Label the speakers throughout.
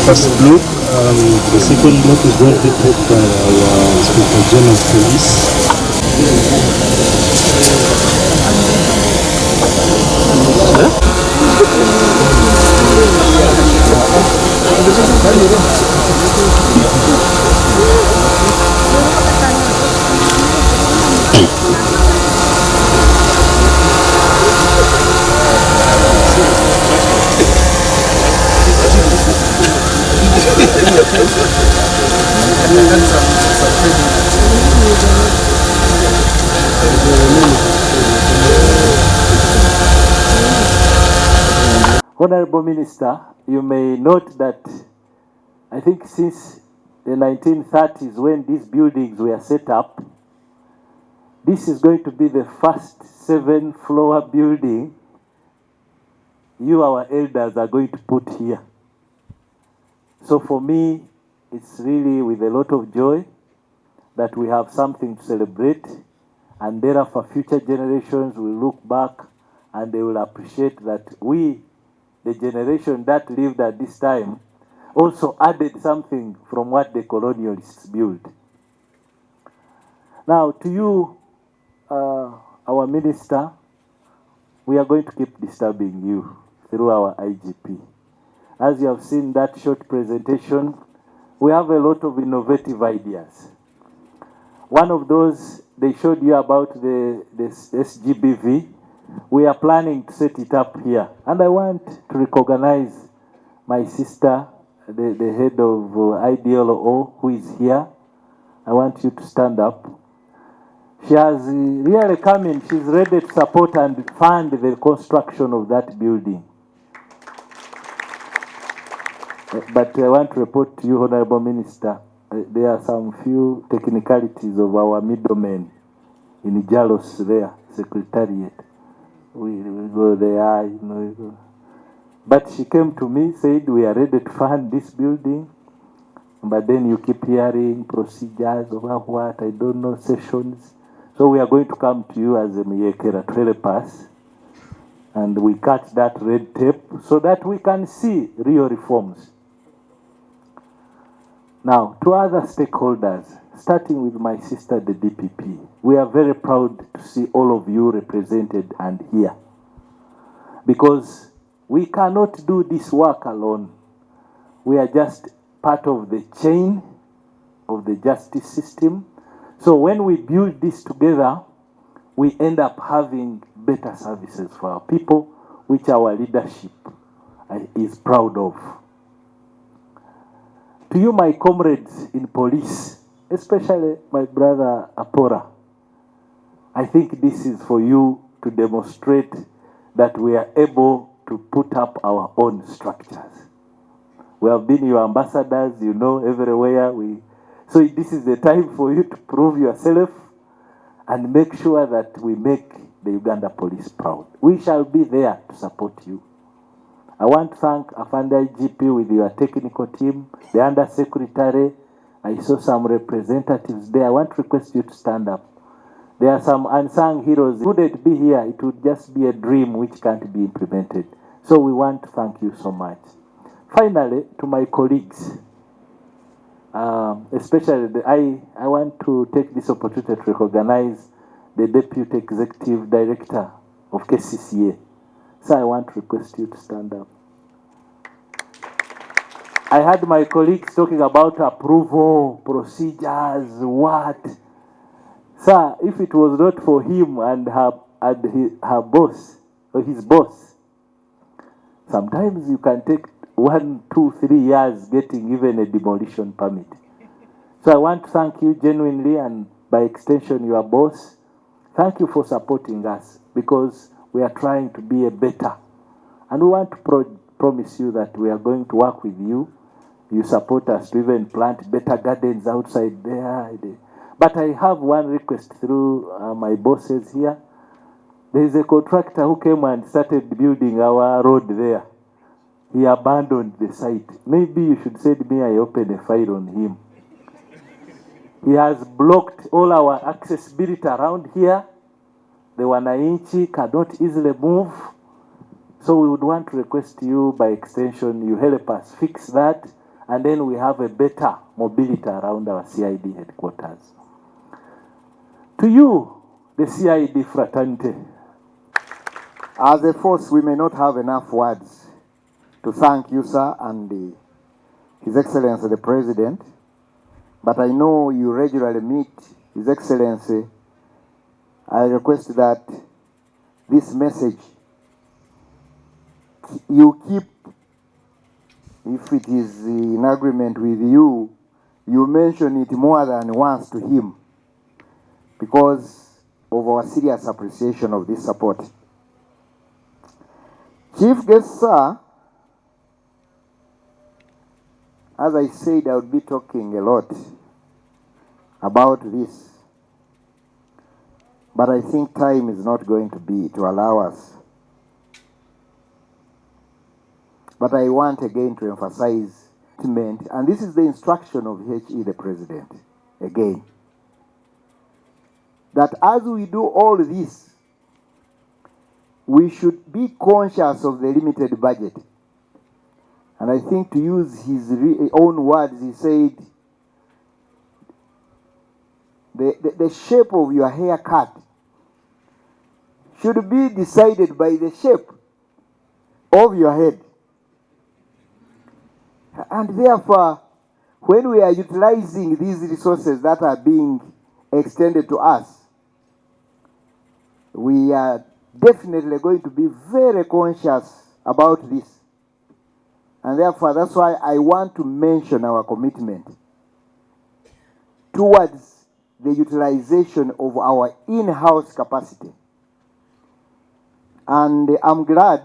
Speaker 1: first block. The second block is going to be put by our Inspector General of Police.
Speaker 2: Honorable Minister, you may note that I think since the 1930s when these buildings were set up, this is going to be the first 7-floor building you, our elders, are going to put here. So for me, it's really with a lot of joy that we have something to celebrate, and thereafter future generations will look back and they will appreciate that we, the generation that lived at this time, also added something from what the colonialists built. Now, to you, our minister, we are going to keep disturbing you through our IGP. As you have seen that short presentation, we have a lot of innovative ideas. One of those, they showed you about the SGBV. We are planning to set it up here. And I want to recognize my sister, the head of IDLO, who is here. I want you to stand up. She has really come in. She's ready to support and fund the construction of that building. But I want to report to you, Honorable Minister, there are some few technicalities of our middlemen in Jalos there, Secretariat. We go there, you know. But she came to me, said, we are ready to fund this building. But then you keep hearing procedures over what, I don't know, sessions. So we are going to come to you as a Miyekera to help us. And we cut that red tape so that we can see real reforms. Now, to other stakeholders, starting with my sister, the DPP, we are very proud to see all of you represented and here. Because we cannot do this work alone. We are just part of the chain of the justice system. So when we build this together, we end up having better services for our people, which our leadership is proud of. To you, my comrades in police, especially my brother Apora, I think this is for you to demonstrate that we are able to put up our own structures. We have been your ambassadors, you know, everywhere. So this is the time for you to prove yourself and make sure that we make the Uganda Police proud. We shall be there to support you. I want to thank Afanda IGP with your technical team, the Undersecretary. I saw some representatives there. I want to request you to stand up. There are some unsung heroes. Wouldn't be here, it would just be a dream which can't be implemented. So we want to thank you so much. Finally, to my colleagues, especially I want to take this opportunity to recognize the Deputy Executive Director of KCCA. So I want to request you to stand up. I had my colleagues talking about approval, procedures, what. Sir, if it was not for him and her boss, or his boss, sometimes you can take 1, 2, 3 years getting even a demolition permit. So I want to thank you genuinely, and by extension your boss. Thank you for supporting us, because we are trying to be a better. And we want to promise you that we are going to work with you. You support us to even plant better gardens outside there. But I have one request through my bosses here. There is a contractor who came and started building our road there. He abandoned the site. Maybe you should send me, I open a file on him. He has blocked all our accessibility around here. The Wananchi cannot easily move. So we would want to request you, by extension, you help us fix that and then we have a better mobility around our CID headquarters. To you, the CID fraternity.
Speaker 3: As a force, we may not have enough words to thank you, sir, and His Excellency the President, but I know you regularly meet His Excellency. I request that this message you keep, if it is in agreement with you, you mention it more than once to him because of our serious appreciation of this support. Chief Guest, sir, as I said, I would be talking a lot about this, but I think time is not going to allow us. But I want again to emphasize, and this is the instruction of HE the President, again, that as we do all this, we should be conscious of the limited budget. And I think, to use his own words, he said, the shape of your haircut should be decided by the shape of your head. And therefore, when we are utilizing these resources that are being extended to us, we are definitely going to be very conscious about this. And therefore, that's why I want to mention our commitment towards the utilization of our in-house capacity. And I'm glad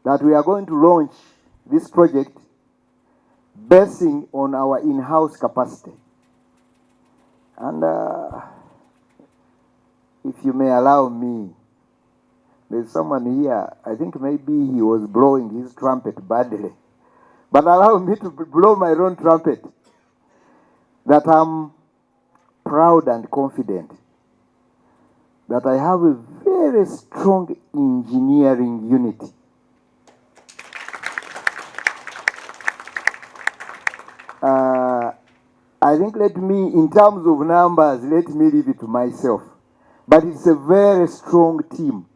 Speaker 3: that we are going to launch this project basing on our in-house capacity. And if you may allow me, there's someone here, I think maybe he was blowing his trumpet badly. But allow me to blow my own trumpet, that I'm proud and confident that I have a very strong engineering unit. I think, let me, in terms of numbers, let me leave it to myself. But it's a very strong team.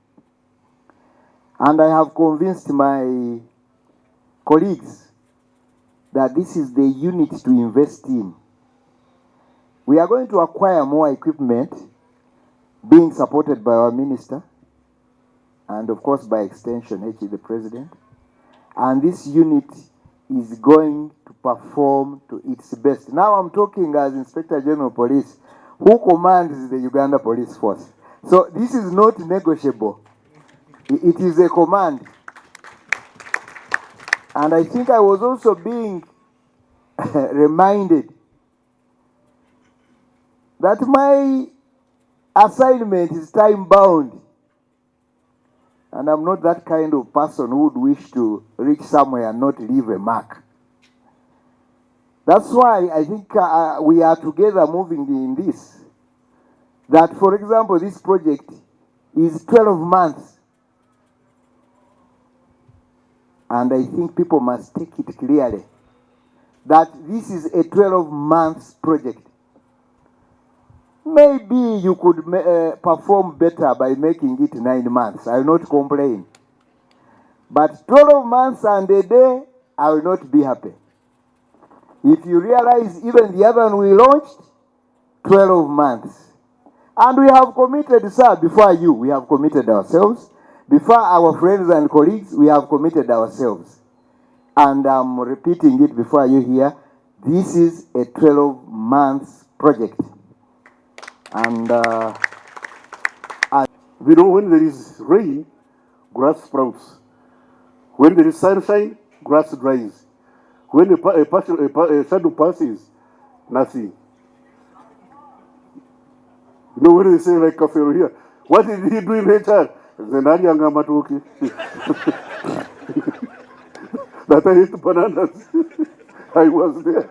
Speaker 3: And I have convinced my colleagues that this is the unit to invest in. We are going to acquire more equipment, being supported by our minister, and of course by extension, HE the President. And this unit is going to perform to its best. Now I'm talking as Inspector General Police, who commands the Uganda Police Force. So this is not negotiable. It is a command. And I think I was also being reminded that my assignment is time-bound. And I'm not that kind of person who would wish to reach somewhere and not leave a mark. That's why I think we are together moving in this. That, for example, this project is 12 months. And I think people must take it clearly that this is a 12 months project. Maybe you could perform better by making it 9 months. I will not complain. But 12 months and a day, I will not be happy. If you realize, even the other one we launched, 12 months. And we have committed, sir, before you, we have committed ourselves. Before our friends and colleagues, we have committed ourselves. And I'm repeating it before you here. This is a 12 months project. And
Speaker 1: we know when there is rain, grass sprouts. When there is sunshine, grass dries. When a shadow passes, nothing. You know when they say like Kafero here, what did he do in nature? That I ate bananas. I was there.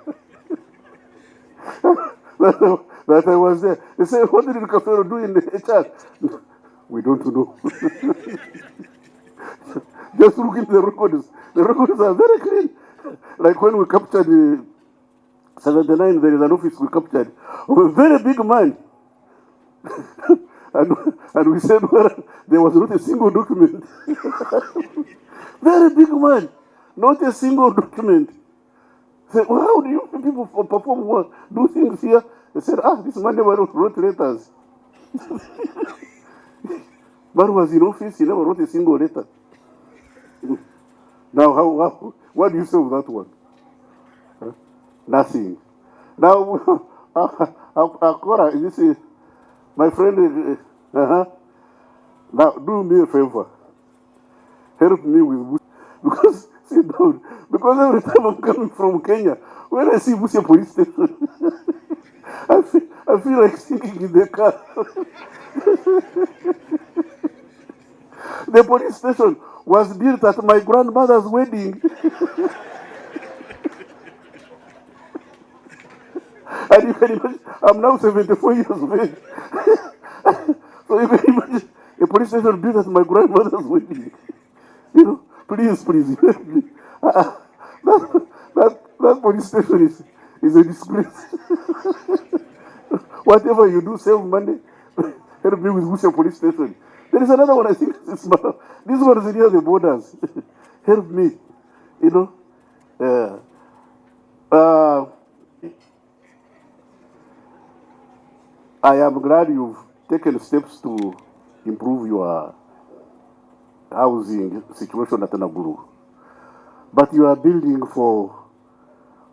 Speaker 1: that I was there. They say, what did Kafero do in nature? We don't know. Just look at the records. The records are very clean. Like when we captured the 79, there is an office we captured of a very big man. and we said, well, there was not a single document. Very big man, not a single document. Said, well, how do you people perform work, do things here? They said, this man never wrote letters. Man was in office, he never wrote a single letter. Now, what do you say with that one? Huh? Nothing. Now, Akora, this is my friend. Now, do me a favor. Help me with because sit down. Because every time I'm coming from Kenya, when I see Busia police station, I feel like singing in the car. The police station was built at my grandmother's wedding. And you can imagine, I'm now 74 years of age. So you can imagine a police station built at my grandmother's wedding. You know, please, that police station is a disgrace. Whatever you do, save money. Help me with Busia police station. There is another one, I think this one is near the borders. Help me, you know. I am glad you've taken steps to improve your housing situation at Naguru. But you are building for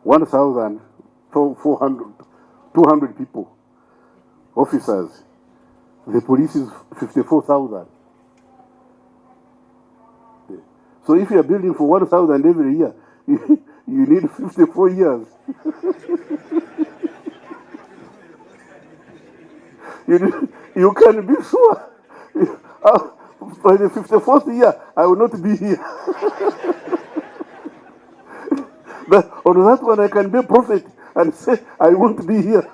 Speaker 1: 1,400, 200 people, officers. The police is 54,000. So if you are building for 1,000 every year, you need 54 years. You can be sure. By the 54th year, I will not be here. But on that one, I can be a prophet and say, I won't be here.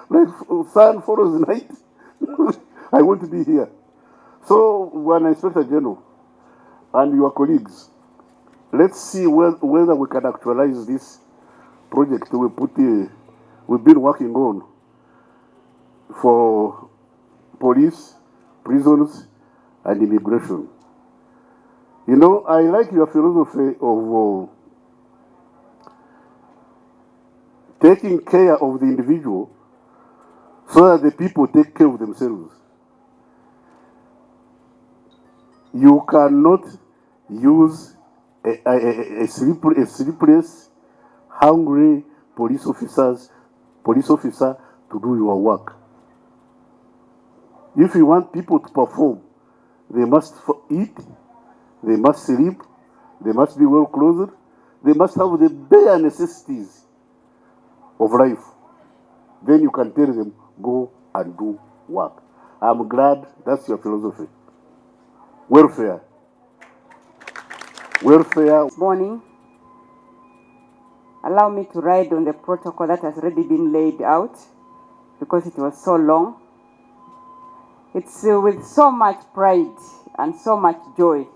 Speaker 1: like sun follows night, I won't be here. So, when Inspector General and your colleagues, let's see whether we can actualize this project we've been working on for police, prisons, and immigration. You know, I like your philosophy of taking care of the individual so that the people take care of themselves. You cannot use a sleepless, hungry police officer to do your work. If you want people to perform, they must eat, they must sleep, they must be well clothed, they must have the bare necessities of life. Then you can tell them, go and do work. I'm glad that's your philosophy. Welfare.
Speaker 4: Morning. Allow me to ride on the protocol that has already been laid out because it was so long. It's with so much pride and so much joy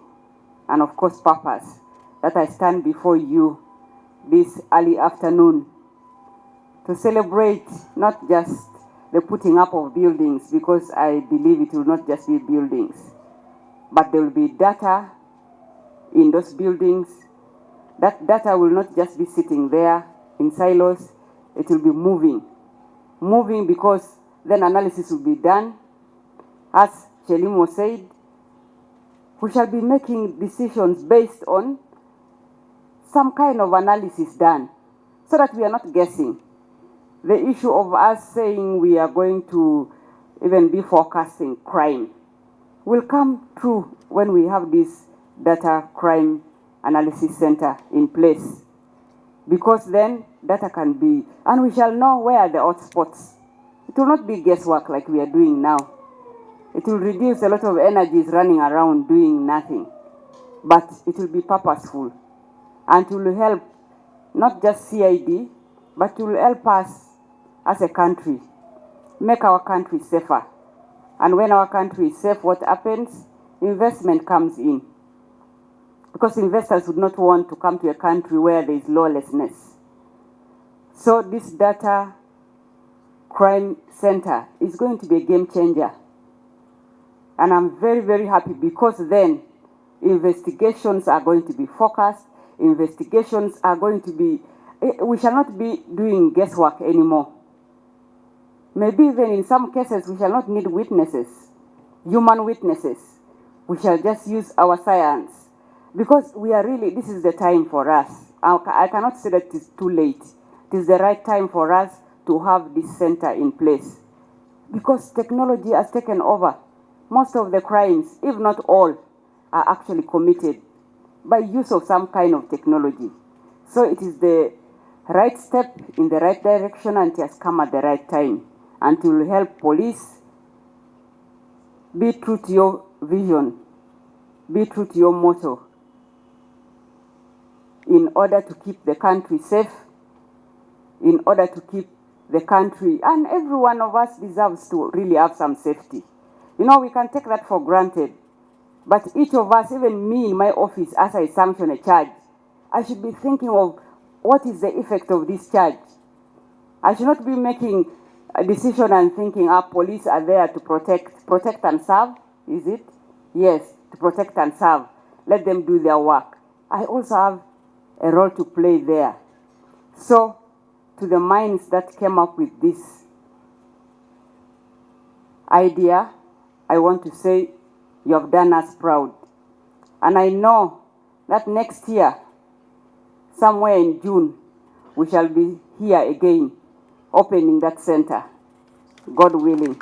Speaker 4: and of course purpose that I stand before you this early afternoon to celebrate not just the putting up of buildings, because I believe it will not just be buildings, but there will be data in those buildings. That data will not just be sitting there in silos, it will be moving because then analysis will be done. As Chelimo said, we shall be making decisions based on some kind of analysis done so that we are not guessing. The issue of us saying we are going to even be forecasting crime will come true when we have this data crime analysis center in place, because then data can be, and we shall know where are the hotspots. It will not be guesswork like we are doing now. It will reduce a lot of energies running around doing nothing, but it will be purposeful and it will help not just CID, but it will help us as a country, make our country safer. And when our country is safe, what happens? Investment comes in. because investors would not want to come to a country where there is lawlessness. So this data crime center is going to be a game changer. And I'm very, very happy, because then investigations are going to be focused. Investigations are going to be, we shall not be doing guesswork anymore. Maybe even in some cases we shall not need witnesses, human witnesses. We shall just use our science, because we are really, this is the time for us. I cannot say that it is too late. It is the right time for us to have this center in place, because technology has taken over. Most of the crimes, if not all, are actually committed by use of some kind of technology. So it is the right step in the right direction, and it has come at the right time. And it will help police be true to your vision, be true to your motto, in order to keep the country safe, in order to keep the country, and every one of us deserves to really have some safety. You know, we can take that for granted, but each of us, even me in my office, as I sanction a charge, I should be thinking of what is the effect of this charge. I should not be making a decision and thinking, police are there to protect and serve, is it? Yes, to protect and serve. Let them do their work. I also have a role to play there. So, to the minds that came up with this idea, I want to say you have done us proud. And I know that next year, somewhere in June, we shall be here again, opening that center, God willing.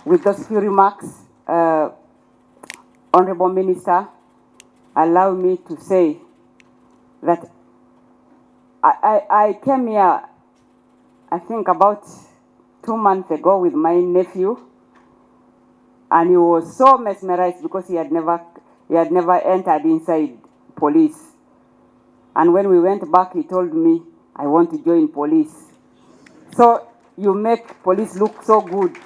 Speaker 4: With those few remarks, Honorable Minister, allow me to say that I came here, I think about 2 months ago, with my nephew, and he was so mesmerized because he had never entered inside police. And when we went back, he told me, I want to join police. So you make police look so good.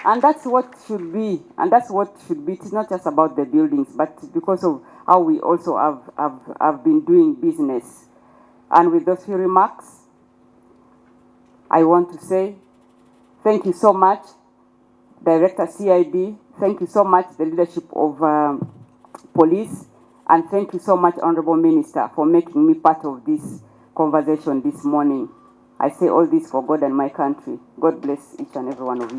Speaker 4: And that's what should be. And that's what should be. It's not just about the buildings, but because of how we also have been doing business. And with those few remarks, I want to say thank you so much, Director CID. Thank you so much, the leadership of police. And thank you so much, Honorable Minister, for making me part of this conversation this morning. I say all this for God and my country. God bless each and every one of you.